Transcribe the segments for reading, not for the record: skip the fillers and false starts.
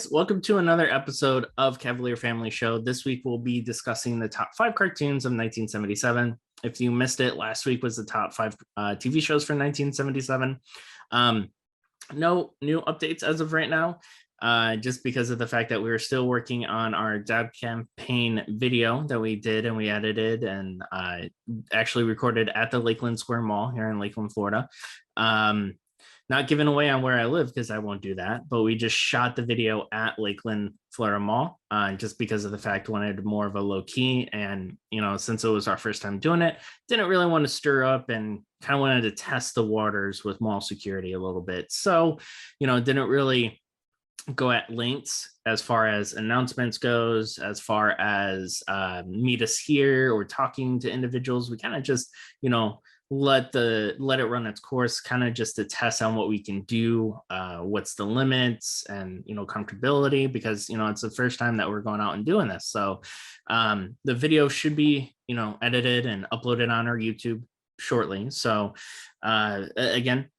guys, welcome to another episode of Cavalier Family Show. This week we'll be discussing the top 5 cartoons of 1977. If you missed it, last week was the top 5 TV shows for 1977. No new updates as of right now, just because of the fact that we were still working on our dab campaign video that we did and we edited and actually recorded at the Lakeland Square Mall here in Lakeland, Florida. Not giving away on where I live because I won't do that, but we just shot the video at Lakeland Florida Mall just because of the fact wanted more of a low key. And, since it was our first time doing it, didn't really want to stir up and kind of wanted to test the waters with mall security a little bit. So, didn't really go at lengths as far as announcements goes, as far as meet us here or talking to individuals. We kind of just, let it run its course, kind of just to test on what we can do, what's the limits and comfortability, because it's the first time that we're going out and doing this. So the video should be edited and uploaded on our YouTube shortly. So again,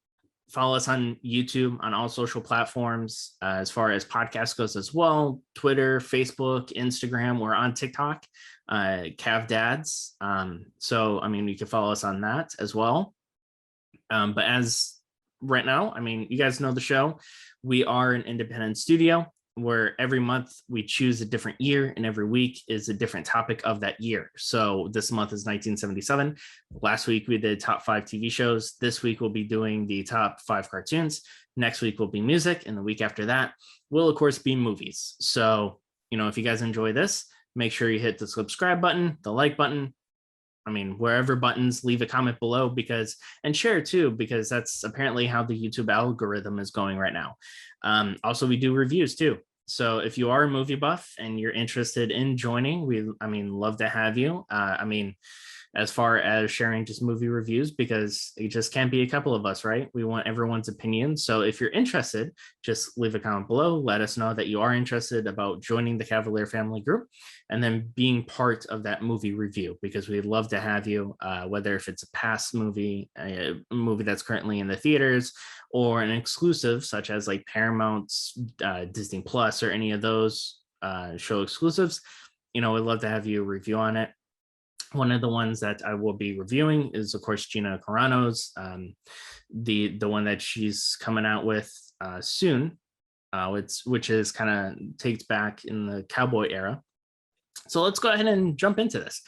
follow us on YouTube, on all social platforms, as far as podcast goes as well. Twitter, Facebook, Instagram. We're on TikTok, Cav Dads. So, you can follow us on that as well. But as right now, you guys know the show. We are an independent studio where every month we choose a different year and every week is a different topic of that year. So this month is 1977. Last week we did top 5 TV shows. This week we'll be doing the top 5 cartoons. Next week will be music. And the week after that will, of course, be movies. So, if you guys enjoy this, make sure you hit the subscribe button, the like button. Wherever buttons, leave a comment below and share too, because that's apparently how the YouTube algorithm is going right now. Also, we do reviews too. So if you are a movie buff and you're interested in joining, we love to have you. As far as sharing just movie reviews, because it just can't be a couple of us, right? We want everyone's opinion. So if you're interested, just leave a comment below. Let us know that you are interested about joining the Cavalier family group and then being part of that movie review, because we'd love to have you, whether if it's a past movie, a movie that's currently in the theaters, or an exclusive such as like Paramount's Disney Plus or any of those show exclusives. We'd love to have you review on it. One of the ones that I will be reviewing is, of course, Gina Carano's, the one that she's coming out with soon, which is kind of takes back in the cowboy era. So let's go ahead and jump into this.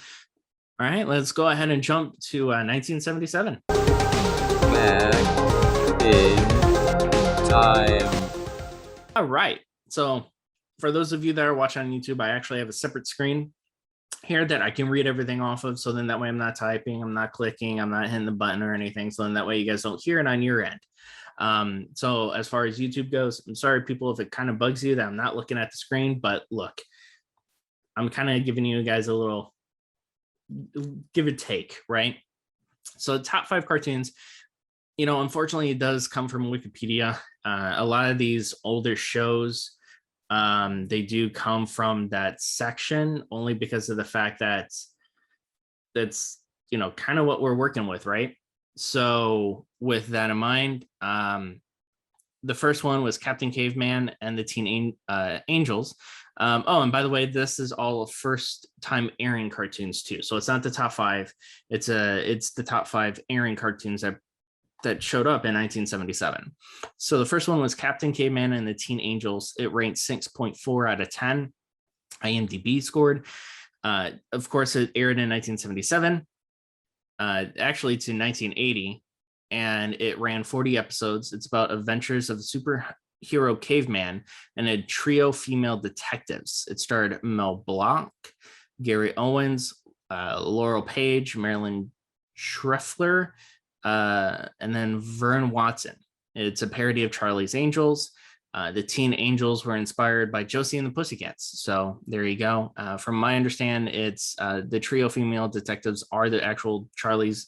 All right, let's go ahead and jump to 1977. Back in time. All right. So for those of you that are watching on YouTube, I actually have a separate screen here that I can read everything off of. So then that way I'm not typing, I'm not clicking, I'm not hitting the button or anything. So then that way you guys don't hear it on your end. So as far as YouTube goes, I'm sorry, people, if it kind of bugs you that I'm not looking at the screen, but look, I'm kind of giving you guys a little give or take, right? So the top 5 cartoons, unfortunately it does come from Wikipedia. A lot of these older shows, they do come from that section only because of the fact that that's kind of what we're working with, right? So with that in mind, the first one was Captain Caveman and the Teen Angels. And by the way, this is all first time airing cartoons too, so it's not the top 5. It's the top 5 airing cartoons that showed up in 1977. So the first one was Captain Caveman and the Teen Angels. It ranked 6.4 out of 10. IMDb scored. Of course, it aired in 1977, actually to 1980, and it ran 40 episodes. It's about adventures of the superhero Caveman and a trio female detectives. It starred Mel Blanc, Gary Owens, Laurel Page, Marilyn Schreffler, and then Vern Watson. It's a parody of Charlie's Angels. The Teen Angels were inspired by Josie and the Pussycats. So there you go. From my understanding, it's the trio female detectives are the actual Charlie's.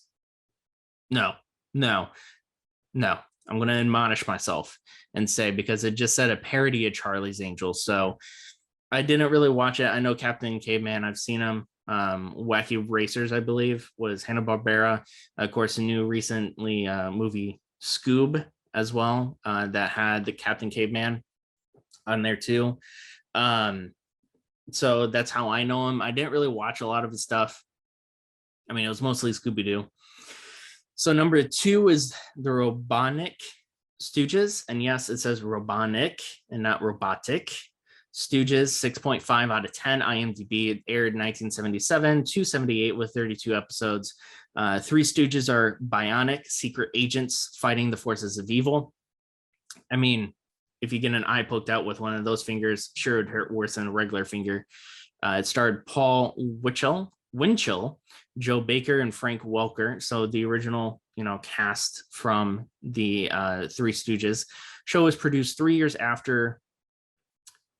No. I'm going to admonish myself and say, because it just said a parody of Charlie's Angels. So I didn't really watch it. I know Captain Caveman, I've seen him. Wacky Racers, I believe, was hanna-barbara. Of course, a new recently movie Scoob as well, that had the Captain Caveman. on there too. So that's how I know him. I didn't really watch a lot of his stuff. I mean, it was mostly Scooby Doo. So number 2 is the Robotnik Stooges. And yes, it says Robotnik and not Robotic. Stooges, 6.5 out of 10 IMDb. It aired 1977 to 78 with 32 episodes. Three Stooges are bionic secret agents fighting the forces of evil. I mean, if you get an eye poked out with one of those fingers, sure, it'd hurt worse than a regular finger. It starred Paul Winchell, Joe Baker, and Frank Welker. So the original, cast from the Three Stooges. Show was produced 3 years after.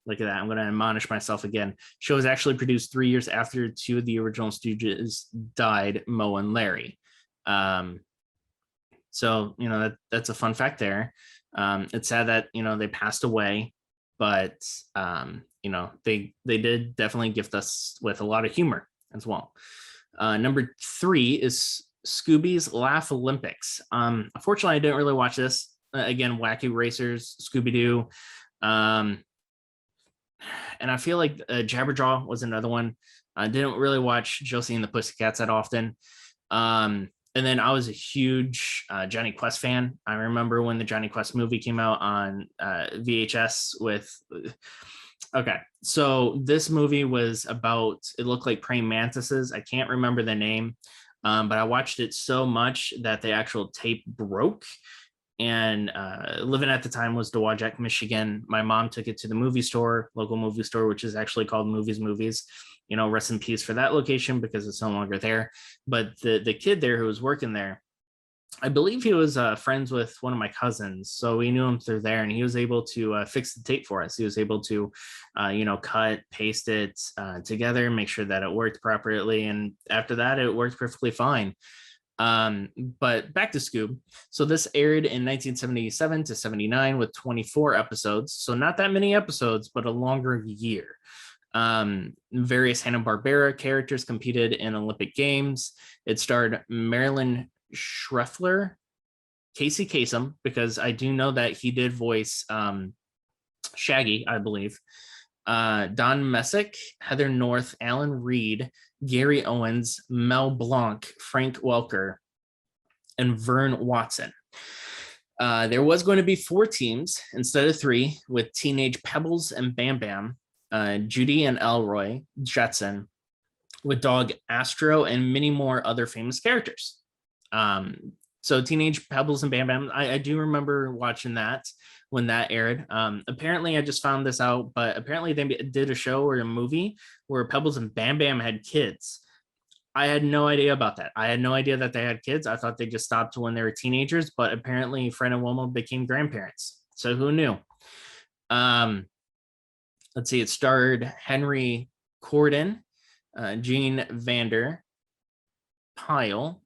Look at that. I'm going to admonish myself again. Show was actually produced 3 years after two of the original Stooges died, Moe and Larry. So, that's a fun fact there. It's sad that, they passed away, but, they did definitely gift us with a lot of humor as well. Number 3 is Scooby's Laugh Olympics. Unfortunately, I didn't really watch this. Again, Wacky Racers, Scooby-Doo. And I feel like Jabberjaw was another one. I didn't really watch Josie and the Pussycats that often. And then I was a huge Johnny Quest fan. I remember when the Johnny Quest movie came out on VHS with... Okay, so this movie was about, it looked like praying mantises. I can't remember the name, but I watched it so much that the actual tape broke. And living at the time was Dowagiac, Michigan. My mom took it to the movie store, local movie store, which is actually called Movies. Rest in peace for that location because it's no longer there. But the kid there who was working there, I believe he was friends with one of my cousins. So we knew him through there, and he was able to fix the tape for us. He was able to, cut, paste it together, and make sure that it worked properly. And after that, it worked perfectly fine. But back to Scoob. So this aired in 1977 to 79 with 24 episodes. So not that many episodes, but a longer year. Various Hanna-Barbera characters competed in Olympic Games. It starred Marilyn Schreffler, Casey Kasem, because I do know that he did voice Shaggy, I believe. Don Messick, Heather North, Alan Reed, Gary Owens, Mel Blanc, Frank Welker, and Vern Watson. There was going to be 4 teams instead of 3, with Teenage Pebbles and Bam Bam, Judy and Elroy Jetson, with Dog Astro, and many more other famous characters. So Teenage Pebbles and Bam Bam, I do remember watching that when that aired. Apparently, I just found this out, but apparently they did a show or a movie where Pebbles and Bam Bam had kids. I had no idea about that. I had no idea that they had kids. I thought they just stopped when they were teenagers, but apparently Fred and Wilma became grandparents. So who knew? Let's see, it starred Henry Corden, Gene Vander Pyle,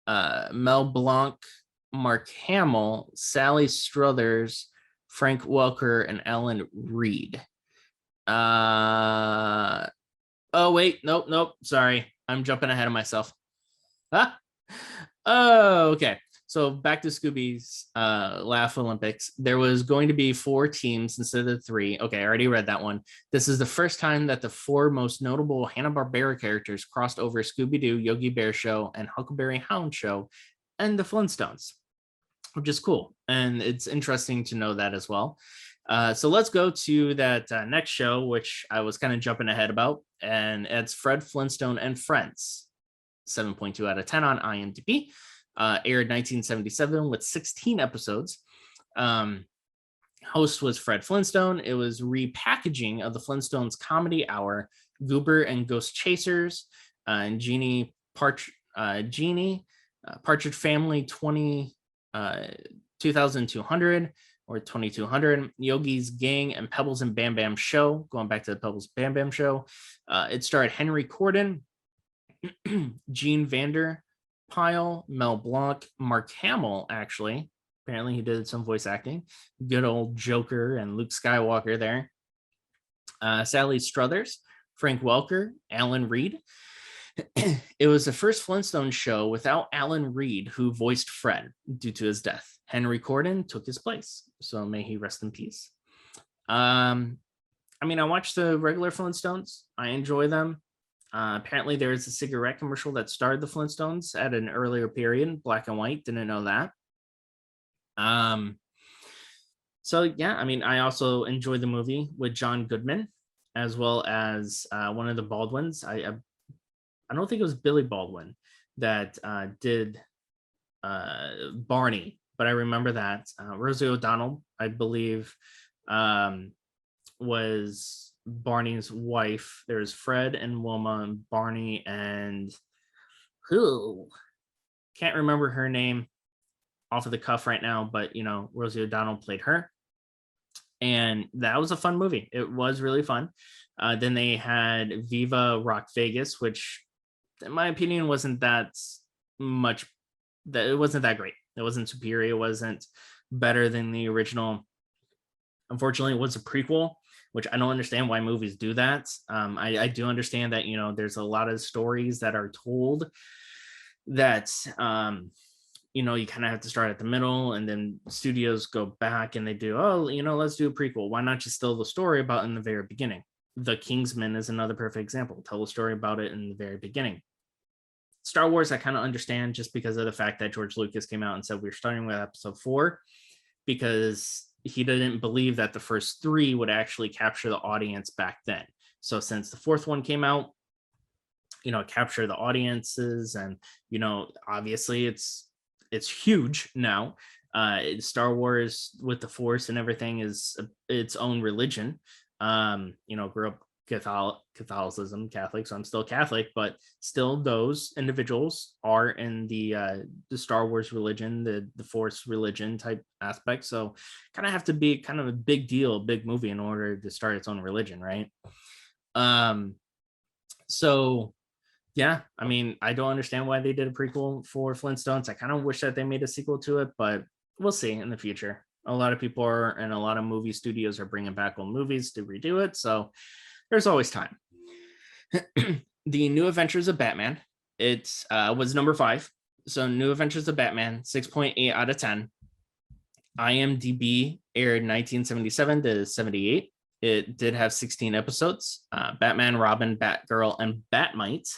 Mel Blanc, Mark Hamill, Sally Struthers, Frank Welker, and Alan Reed. Oh, wait. Nope. Sorry. I'm jumping ahead of myself. Oh, okay. So back to Scooby's Laugh Olympics. There was going to be 4 teams instead of 3. Okay, I already read that one. This is the first time that the 4 most notable Hanna-Barbera characters crossed over Scooby-Doo, Yogi Bear Show, and Huckleberry Hound Show, and the Flintstones, which is cool. And it's interesting to know that as well. So let's go to that next show, which I was kind of jumping ahead about, and it's Fred Flintstone and Friends. 7.2 out of 10 on IMDb. Aired 1977 with 16 episodes. Host was Fred Flintstone. It was repackaging of the Flintstones comedy hour, Goober and Ghost Chasers, and Jeannie Partridge Family 2200 or 2200, Yogi's Gang, and Pebbles and Bam Bam Show, going back to the Pebbles Bam Bam Show. It starred Henry Corden, Gene Vander Pyle, Mel Blanc, Mark Hamill, actually. Apparently he did some voice acting. Good old Joker and Luke Skywalker there. Sally Struthers, Frank Welker, Alan Reed. It was the first Flintstone show without Alan Reed, who voiced Fred due to his death. Henry Corden took his place, so may he rest in peace. I mean, I watched the regular Flintstones. I enjoy them. Apparently, there is a cigarette commercial that starred the Flintstones at an earlier period, black and white. Didn't know that. Um, so yeah, I mean, I also enjoy the movie with John Goodman, as well as one of the Baldwins. I don't think it was Billy Baldwin that did Barney, but I remember that Rosie O'Donnell, I believe, was Barney's wife. There's Fred and Wilma and Barney and who can't remember her name off of the cuff right now, but Rosie O'Donnell played her, and that was a fun movie. It was really fun. Then they had Viva Rock Vegas, which in my opinion wasn't that much, that it wasn't that great. It wasn't superior. It wasn't better than the original. Unfortunately, it was a prequel, which I don't understand why movies do that. I do understand that, there's a lot of stories that are told that, you kind of have to start at the middle, and then studios go back and they do, let's do a prequel. Why not just tell the story about in the very beginning? The Kingsman is another perfect example. Tell a story about it in the very beginning. Star Wars, I kind of understand, just because of the fact that George Lucas came out and said we're starting with episode 4, because he didn't believe that the first 3 would actually capture the audience back then. So since the 4th one came out, capture the audiences, and obviously it's huge now. Star Wars with the Force and everything is its own religion. Grew up Catholicism, Catholic, so I'm still Catholic, but still those individuals are in the Star Wars religion, the Force religion type aspect. So kind of have to be kind of a big deal, big movie in order to start its own religion, right? So yeah, I mean, I don't understand why they did a prequel for Flintstones. I kind of wish that they made a sequel to it, but we'll see in the future. A lot of people are, and a lot of movie studios are bringing back old movies to redo it, so there's always time. The New Adventures of Batman, it was number 5. So New Adventures of Batman, 6.8 out of 10. IMDb aired 1977 to 78. It did have 16 episodes. Batman, Robin, Batgirl, and Batmite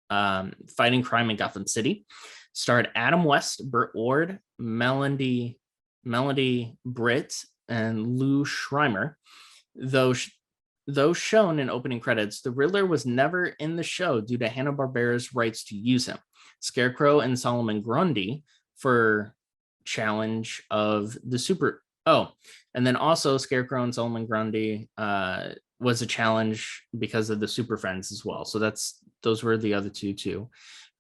fighting crime in Gotham City. Starred Adam West, Burt Ward, Melody Britt, and Lou Schreimer. Though shown in opening credits, the Riddler was never in the show due to Hanna-Barbera's rights to use him. Scarecrow and Solomon Grundy for challenge of the super. Oh, and then also Scarecrow and Solomon Grundy was a challenge because of the Super Friends as well. So those were the other two too.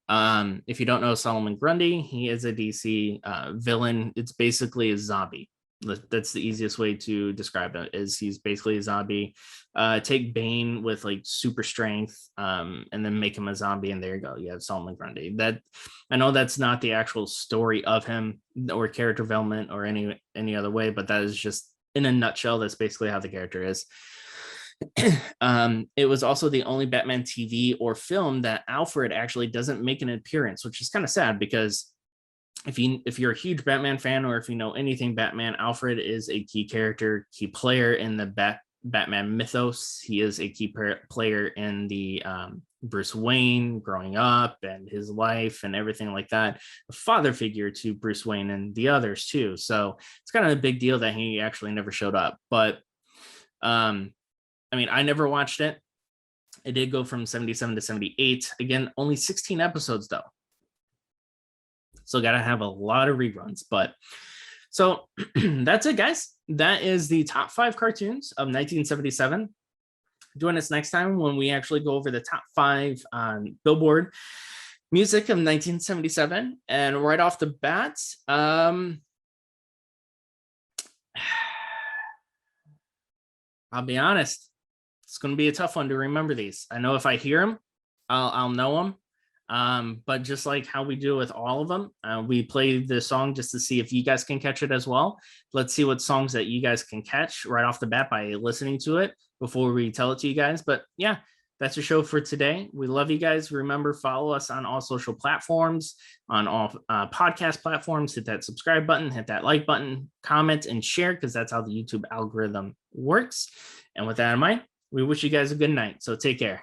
If you don't know Solomon Grundy, he is a DC villain. It's basically a zombie. That's the easiest way to describe it, is he's basically a zombie. Take Bane with like super strength, and then make him a zombie, and there you go. You have Solomon Grundy. That, I know that's not the actual story of him or character development or any other way, but that is just in a nutshell. That's basically how the character is. It was also the only Batman TV or film that Alfred actually doesn't make an appearance, which is kind of sad, because if you're a huge Batman fan, or if you know anything Batman, Alfred is a key character, key player in the Batman mythos. He is a key player in the Bruce Wayne growing up and his life and everything like that. A father figure to Bruce Wayne and the others too. So it's kind of a big deal that he actually never showed up. But I mean, I never watched it. It did go from 77 to 78. Again, only 16 episodes though. So got to have a lot of reruns. But so that's it, guys. That is the top 5 cartoons of 1977. Join us next time when we actually go over the top 5 on Billboard music of 1977. And right off the bat, I'll be honest, it's going to be a tough one to remember these. I know if I hear them, I'll know them. But just like how we do with all of them, we play the song just to see if you guys can catch it as well. Let's see what songs that you guys can catch right off the bat by listening to it before we tell it to you guys. But yeah, That's your show for today. We love you guys. Remember, follow us on all social platforms, on all podcast platforms. Hit that subscribe button, hit that like button, comment, and share, because that's how the YouTube algorithm works. And with that in mind, we wish you guys a good night. So take care.